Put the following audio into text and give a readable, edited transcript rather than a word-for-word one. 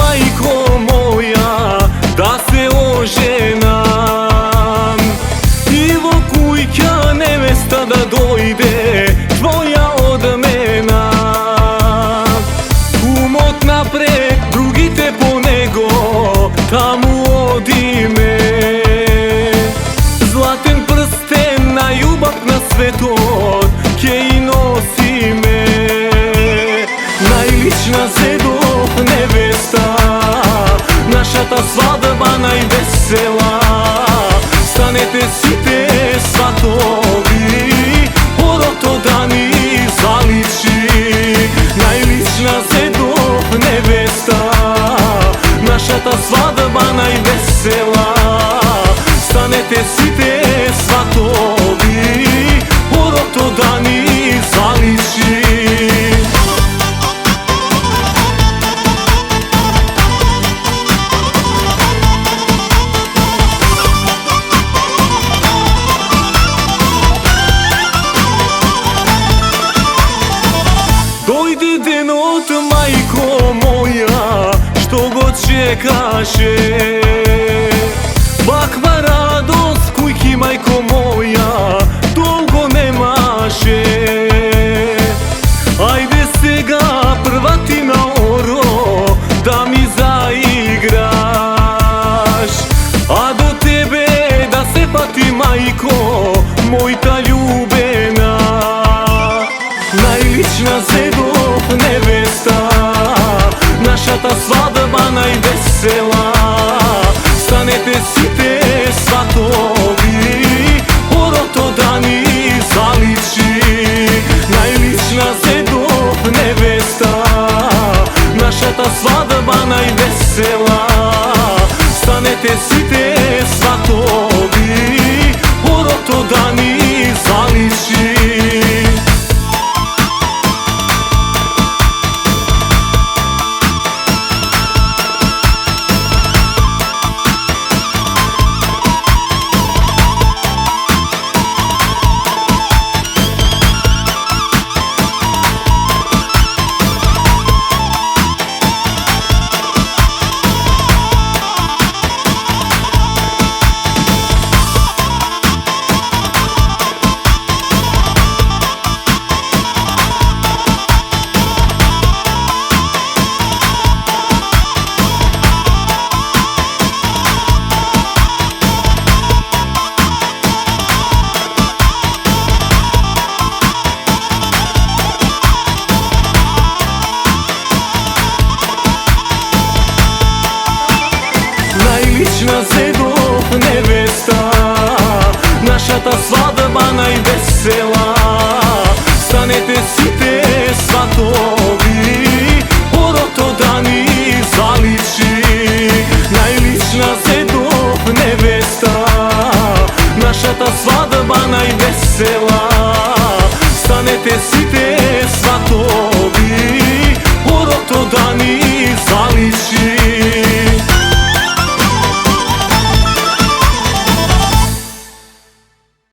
majko moja, da se oženam. Ivo kujka nevesta da dojde, tvoja od mena. Umot napred, drugi te po nego, tamo odi me. Zlaten prsten na ljubav na svetot, kje i nosi me. Najlična zedov nevesta, naša ta svadba najvesela. Станете сите сватови, порото да ни заличи. Најлична зедов невеста, нашата свадба највесела. Станете сите сватови, порото да ни заличи. Дојде денот, мајко моја, што го чекаше. Ваква радост, кујки мајко моја, долго немаше. Ајде сега првати на оро, да ми заиграш. А до тебе да се пати мајко, мојта љубена. Најлична зедов невеста, нашата свадба највесела. Станете сите сватови, порото да ни заличи. Најлична зедов невеста, нашата свадба највесела. Станете сите сватови, порото да ни заличи. Најлична зедов невеста, нашата свадба највесела. Станете сите сватови.